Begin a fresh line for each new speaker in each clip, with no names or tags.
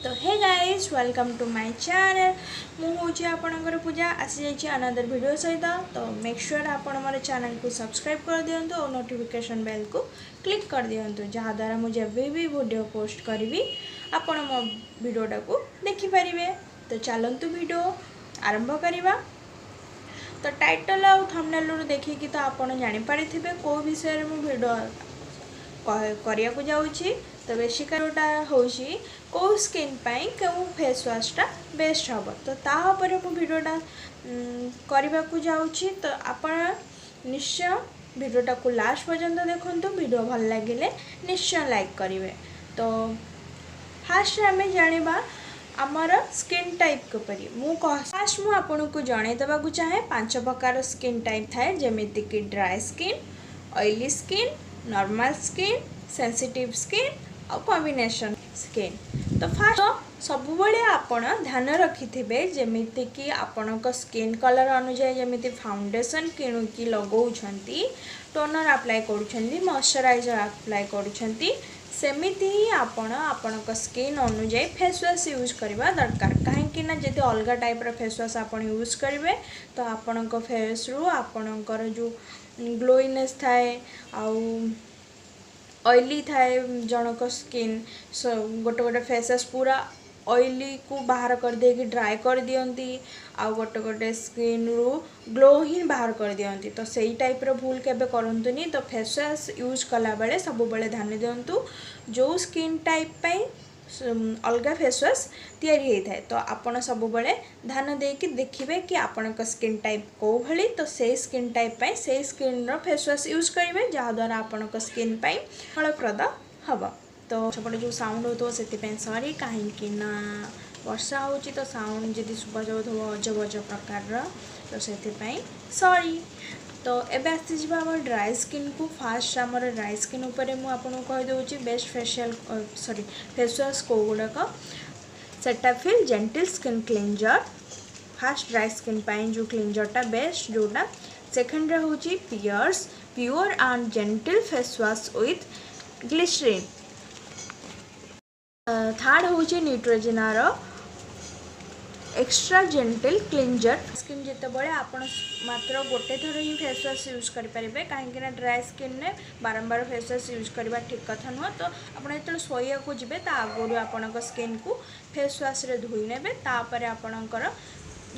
तो hey guys welcome to my channel मुझे आपणकर पूजा आसी जाइए अनदर वीडियो सहित। तो मेक श्योर आपण मोर चैनल को सब्सक्राइब कर दिंतु और नोटिफिकेशन बेल को क्लिक कर दिंतु जहाँद्वारा मुझे जब भी वीडियो पोस्ट करी आपण मो वीडियोटा को देखिपारे। तो चलतु वीडियो आरंभ करवा। तो टाइटल आउ थंबनेल देखिए तो आपण जानीपारे कौ विषय मु वीडियो करिया को जाऊँगी। तो बेसिकटा हूँ कौ स्किन पाई क्यों फेस वाशटा बेस्ट हम तो तापर मु वीडियोटा करने को जाऊँगी। तो आपण निश्चय वीडियोटा को लास्ट पर्यंत देखंतु। वीडियो भल लगे निश्चय लाइक करेंगे। तो फास्ट आम जाना आमर स्किन टाइप के परी फास्ट मु आपन को जन देवा चाहे 5 प्रकार स्किन टाइप थाए जमीती कि dry skin, oily skin, normal skin, sensitive skin और कॉम्बिनेशन स्किन। तो फास्ट सबुबले आपण ध्यान रखिथिबे जेमिति कि आपण स्किन कलर अनुसार जमीती फाउंडेशन किणुकी लगाउछंती, टोनर अप्लाई करूछंती, मॉइस्चराइजर अप्लाई करूछंती, सेमिति ही आपण स्किन अनुसार फेस वाश यूज करवा दरकार। कहीं जब अलग टाइप फेस वाश आप यूज करेंगे तो आपण फेस रू आपणकर जो ग्लोइनेस थाए ऑयली थाए जनक स्किन गोटे गोटे फेसेस पूरा ऑयली को बाहर कर दे कि ड्राई कर दियंती आ गोटे गोटे स्किन रू ग्लो ही बाहर कर दियंती। तो सही टाइप रो भूल केबे करंतुनी। तो फेस वाश यूज कला बेले सब बेले ध्यान दियंतु जो स्किन टाइप पई अलग फेस वाश तैयारी होता है। तो आपण सब बेले ध्यान देकी देखिबे कि आपण स्किन टाइप कौ भली। तो से स्किन टाइप पई से स्किन रो फेस वाश यूज करेंगे जहाँद्वारा आपण स्किन पई फलप्रद हम। तो सेपटे जो साउंड हो से सॉरी कहीं वर्षा हो तो साउंड जदि शुभा जाऊँ अजब अजब प्रकार तो से सॉरी। तो एबे आसी आम ड्राई स्किन को फास्ट आम ड्राई स्किन उपर मुझे कहीदे best facial sorry face wash कौ गुड़ाक Cetaphil gentle skin cleanser first dry skin पाई जो क्लींजरटा बेस्ट जोटा। सेकेंड हूँ Pears pure and gentle face wash with glycerine. Third हूँ न्यूट्रोजेनार एक्स्ट्रा जेंटल क्लींजर। स्किन जितेबाला आप मात्र गोटे थर ही फेस वाश यूज करेंगे कहीं ड्राई स्किन ने बारंबार फेस वाश यूज करवा ठीक कथा नुह। तो आप जो शोया को जी आगुरी आपण स्किन को फेस वाश रे धोई ने तापर आपणकर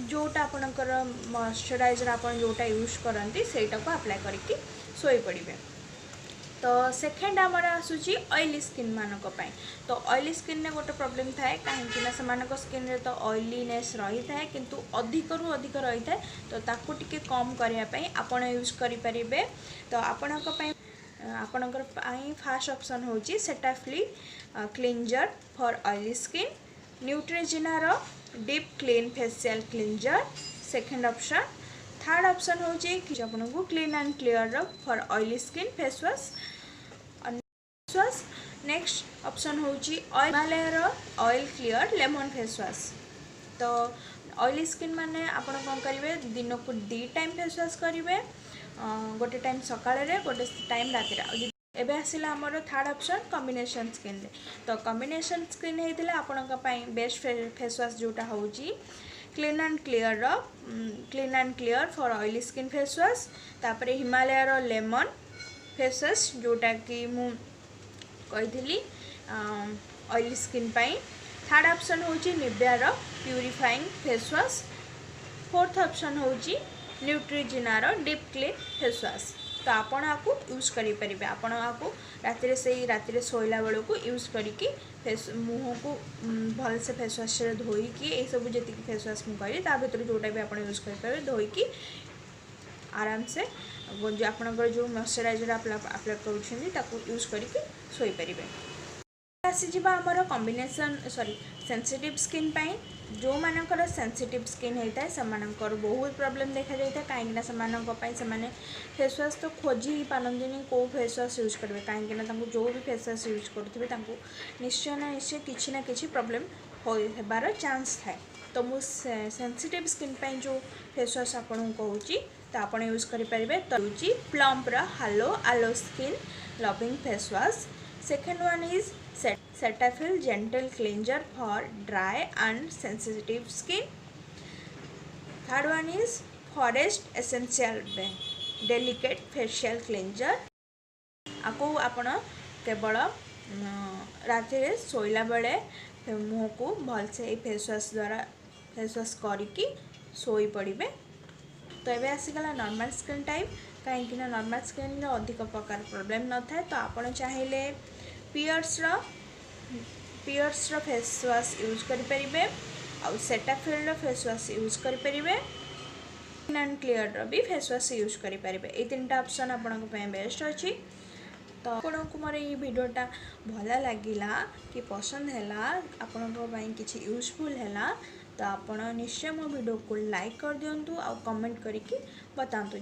जोटा आपणकर मॉइस्चराइजर आप जोटा यूज करती सेटा को अप्लाई करके शोई पड़े। तो सेकेंड आमर आसूची ऑयली स्किन मानक पाई। तो ऑयली स्किन ने गोटे प्रॉब्लम थाए कहीं स्किन रे तो ऑयलीनेस रही थाए किंतु अधिक रु अधिक रही थाए। तो ताकू टिके कम करने आपण यूज करें। तो आपणकर फास्ट ऑप्शन होची Cetaphil cleanser for oily skin, न्यूट्रोजेनार deep clean facial cleanser second option. Third option होची कि आपको clean and clear for oily skin face wash. Next option होची हिमालयर oil clear lemon face wash. तो ऑयली स्किन माने आपण कौन करेंगे दिन को 2 टाइम फेस वाश करेंगे गोटे टाइम सकाळे गोटे टाइम राति। एबे आसिला हमर थर्ड ऑप्शन कॉम्बिनेशन स्किन रे। तो कॉम्बिनेशन स्किन हेतिले आपणका पई बेस्ट फेस वाश जोटा होची clean and clear for oily skin face wash. तापर हिमालयर लेमन फेस वाश जोटा कि मु कही ऑयली स्किन पाई। थर्ड ऑप्शन होची Nivea purifying face wash. Fourth option होची न्यूट्रोजेनार डीप क्लीन फेस वाश। तो आपण आपको यूज करेंगे आपण आपको राति से राति शोला बेल को यूज करके फेस मुँह को भल से फेस वाश धोईकी ये सब जी फेस वाश मुझे ता भर जोटा भी आप यूज करेंगे धोईकी आराम से जो आपंकर जो मॉइस्चराइजर अप्लाई कर यूज करके शोपारे। आसीजा आमर कॉम्बिनेशन सॉरी सेंसिटिव स्किन पाई जो मानकर सेंसिटिव स्किन होता है से बहुत प्रॉब्लम देखा जाता है कहीं से फेस वाश तो खोजी ही पारंती कौ फेस वाश यूज करेंगे कहीं जो भी फेस वाश यूज करेंगे निश्चय ना निश्चय किसी ना कि प्रॉब्लम होबार चांस थाए। तो मु सेंसिटिव स्किन पाई जो फेस वाश आपको कहूँ तो आप यूज करेंगे। तो plumper hello aloe skin loving face wash second one is Cetaphil gentle cleanser for dry and sensitive skin. Third one is forest essential delicate facial cleanser. आपको आपण केवल राति शोला बेले मुँह को भलसे फेस वाश द्वारा फेस वाश करके शोई पड़े। तो ये आसीगला नॉर्मल स्किन टाइप कहीं नॉर्मल स्किन अधिक प्रकार प्रॉब्लम न थाए तो आप चाहिए पियर्स फेस वाश यूज करें आउ सेटाफिल फेस वाश यूज करें एंड क्लियर भी फेस वाश यूज करें। ये तीन ऑप्शन आपण बेस्ट अच्छी। तो आपन को मोर ये वीडियोटा भल लगिला कि पसंद है आपण किसी यूजफुल है तो आपण निश्चय मो वीडियो को लाइक कर दिंतु आ कमेंट करके बतातु।